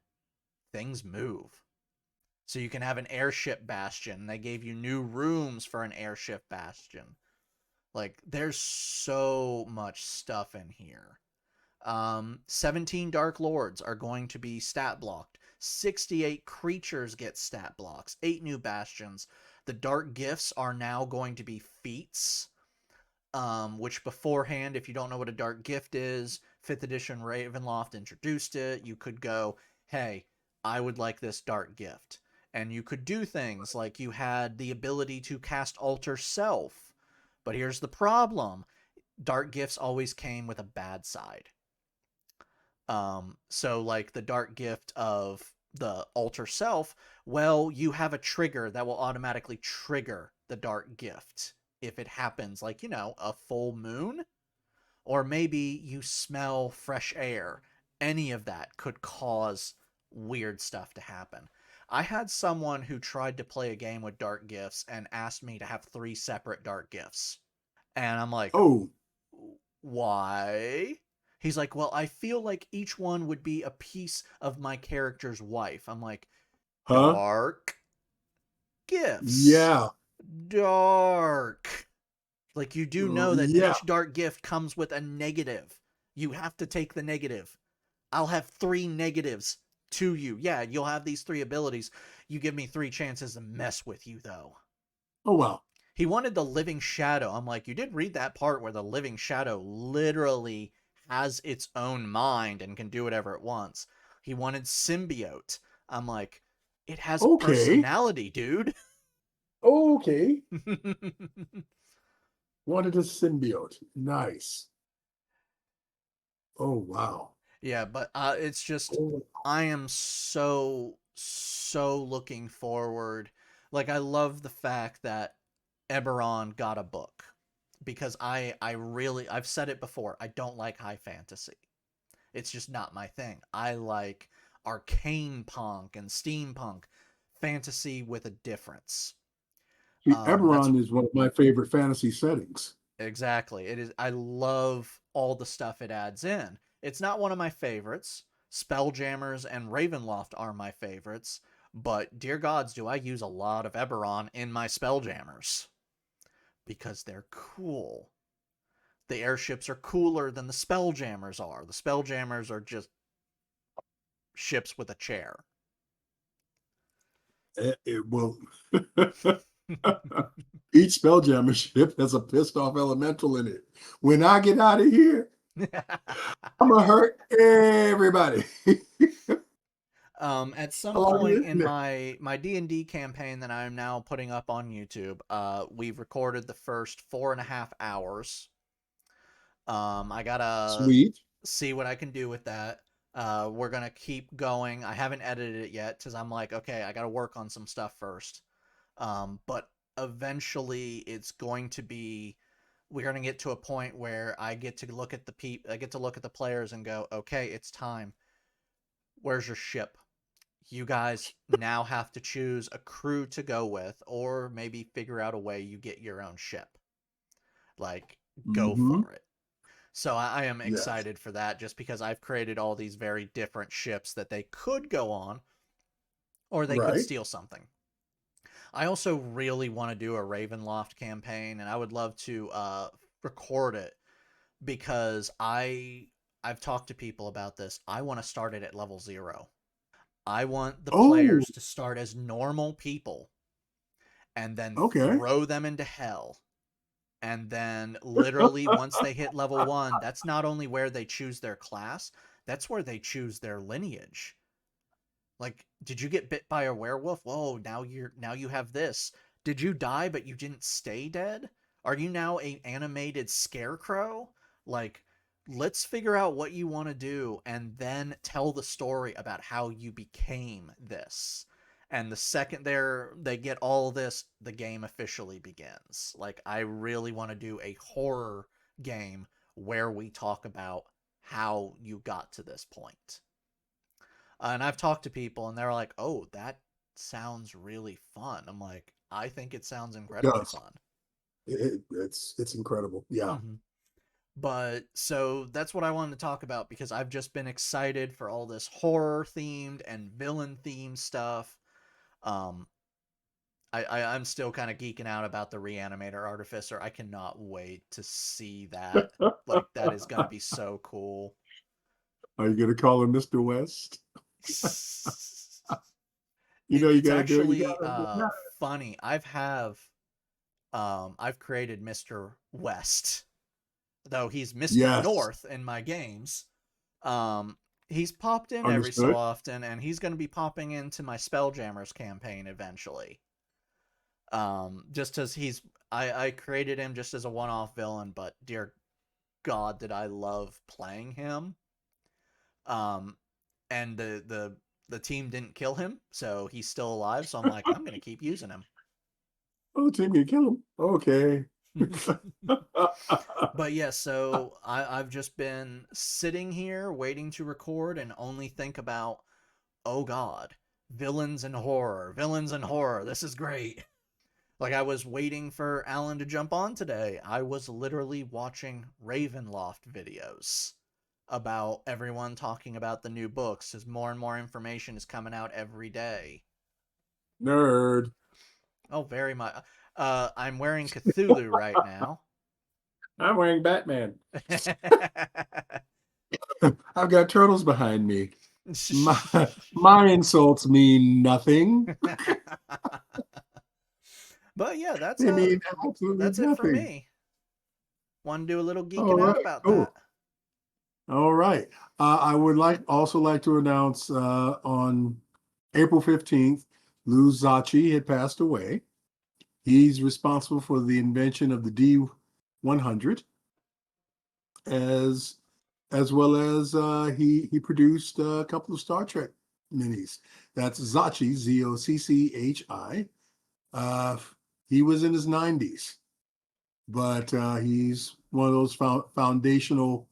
things move. So you can have an airship bastion. They gave you new rooms for an airship bastion. Like there's so much stuff in here. 17 Dark Lords are going to be stat blocked. 68 creatures get stat blocks. 8 new bastions. The Dark Gifts are now going to be feats, which beforehand, if you don't know what a Dark Gift is, 5th edition Ravenloft introduced it. You could go, hey, I would like this Dark Gift. And you could do things like you had the ability to cast Alter Self. But here's the problem. Dark Gifts always came with a bad side. So like the dark gift of the alter self, well, you have a trigger that will automatically trigger the dark gift if it happens, like, a full moon, or maybe you smell fresh air. Any of that could cause weird stuff to happen. I had someone who tried to play a game with dark gifts and asked me to have 3 separate dark gifts. And I'm like, Oh, why? He's like, well, I feel like each one would be a piece of my character's wife. I'm like, huh? dark gifts. Yeah. Dark. Like, you do know that Yeah. each dark gift comes with a negative. You have to take the negative. I'll have 3 negatives to you. Yeah, you'll have these 3 abilities. You give me 3 chances to mess with you, though. Oh, wow. He wanted the living shadow. I'm like, you did read that part where the living shadow literally has its own mind and can do whatever it wants. He wanted symbiote. I'm like, it has Okay. personality, dude. Okay. Wanted a symbiote. Nice. Oh, wow. Yeah, but it's just, Oh, I am so looking forward. Like, I love the fact that Eberron got a book, because I've said it before, I don't like high fantasy. It's just not my thing. I like arcane punk and steampunk fantasy with a difference. see, That's Eberron is one of my favorite fantasy settings. exactly it is. I love all the stuff it adds in. It's not one of my favorites. Spelljammers and Ravenloft are my favorites, but dear gods, do I use a lot of Eberron in my Spelljammers because they're cool. The airships are cooler than the Spelljammers are. The Spelljammers are just ships with a chair. It will. Each Spelljammer ship has a pissed off elemental in it. When I get out of here, I'm gonna hurt everybody. At some How long point is in it? my D&D campaign that I'm now putting up on YouTube, we've recorded the first 4.5 hours. I gotta Sweet. see what I can do with that. We're gonna keep going. I haven't edited it yet because I'm like, okay, I gotta work on some stuff first. But eventually, it's going to be. We're gonna get to a point where I get to look at I get to look at the players and go, okay, it's time. Where's your ship? You guys now have to choose a crew to go with, or maybe figure out a way you get your own ship. Like, go Mm-hmm. for it. So I am Yes. excited for that, just because I've created all these very different ships that they could go on, or they could Right. steal something. I also really want to do a Ravenloft campaign, and I would love to record it, because I've talked to people about this. I want to start it at level 0. I want the Oh, players to start as normal people and then okay. throw them into hell. And then literally once they hit level 1, that's not only where they choose their class, that's where they choose their lineage. Like, did you get bit by a werewolf? Whoa, now you have this. Did you die but you didn't stay dead? Are you now a animated scarecrow? Like, let's figure out what you want to do and then tell the story about how you became this. And the second they get all this, the game officially begins. Like, I really want to do a horror game where we talk about how you got to this point. And I've talked to people and they're like, "Oh, that sounds really fun." I'm like, "I think it sounds It incredibly does. fun." It's incredible. Yeah. Hmm. But so that's what I wanted to talk about, because I've just been excited for all this horror themed and villain themed stuff. Um, I'm still kind of geeking out about the Reanimator Artificer. I cannot wait to see that. Like, that is going to be so cool. Are you gonna call him Mr. West? You know you It's gotta do it. You actually gotta. funny. I've created Mr. West, though he's Mr. Yes, North in my games. Um, he's popped in every so understood. often, and he's going to be popping into my Spelljammers campaign eventually. Just as I created him just as a one-off villain, but dear God, did I love playing him. Um, and the team didn't kill him, so he's still alive. So I'm like, I'm gonna keep using him. Oh, team gonna kill him. Okay. But yeah, so I've just been sitting here waiting to record and only think about, oh God, villains and horror, villains and horror. This is great. Like, I was waiting for Alan to jump on today. I was literally watching Ravenloft videos about everyone talking about the new books as more and more information is coming out every day. Nerd. Oh, very much. I'm wearing Cthulhu right now. I'm wearing Batman. I've got turtles behind me. My my insults mean nothing. But yeah, They mean absolutely that's it for nothing. me. Want to do a little All geeking out right, about that. cool. All right. I would like to announce on April 15th, Lou Zacci had passed away. He's responsible for the invention of the D100, as as well as he produced a couple of Star Trek minis. That's Zacci, Zocchi. Uh, he was in his 90s, but he's one of those foundational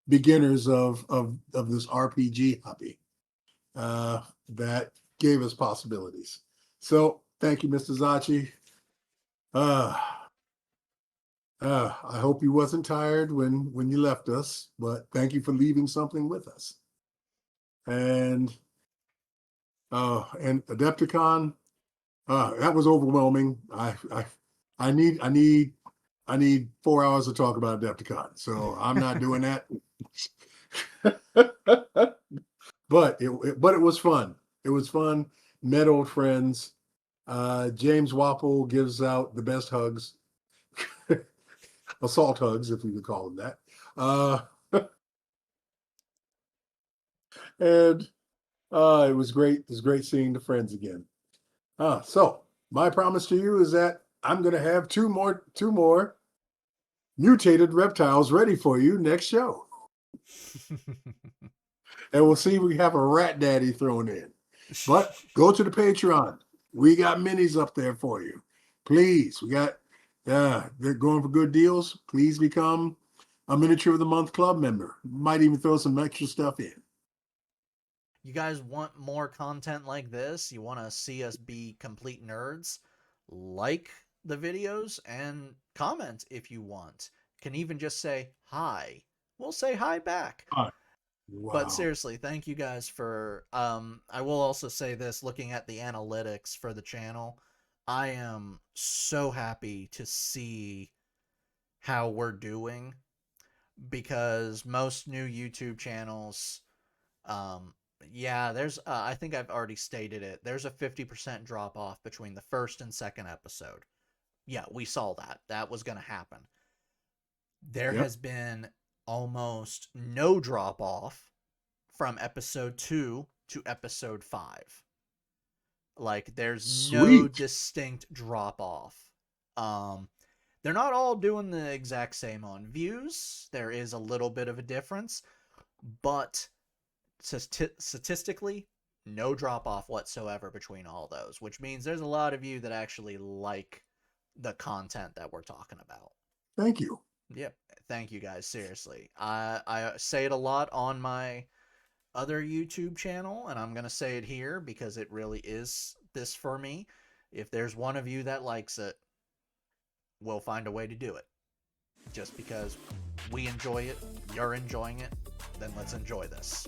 beginners of this RPG hobby that gave us possibilities. So thank you, Mr. Zacci. Uh, I hope you wasn't tired when you left us, but thank you for leaving something with us. And Adepticon, that was overwhelming. I need 4 hours to talk about Adepticon, so I'm not doing that. But it was fun. It was fun. Met old friends. James Wapple gives out the best hugs, assault hugs, if we could call them that. And it was great. It was great seeing the friends again. So my promise to you is that I'm going to have two more mutated reptiles ready for you next show, and we'll see if we have a rat daddy thrown in. But go to the Patreon. We got minis up there for you. Please, they're going for good deals. Please become a Miniature of the Month club member. Might even throw some extra stuff in. You guys want more content like this? You want to see us be complete nerds? Like the videos and comment if you want. Can even just say hi. We'll say hi back. But Wow. seriously, thank you guys for I will also say this, looking at the analytics for the channel, I am so happy to see how we're doing, because most new YouTube channels, um yeah, there's I think I've already stated it. There's a 50% drop off between the first and second episode. Yeah, we saw that. That was going to happen. There Yep. has been almost no drop off from episode 2 to episode 5. Like, there's no Sweet. distinct drop off. Um they're not all doing the exact same on views. There is a little bit of a difference, but statistically, no drop off whatsoever between all those, which means there's a lot of you that actually like the content that we're talking about. Thank you. Yep. Thank you guys. Seriously. I say it a lot on my other YouTube channel, and I'm going to say it here because it really is this for me. If there's one of you that likes it, we'll find a way to do it. Just because we enjoy it, you're enjoying it, then let's enjoy this.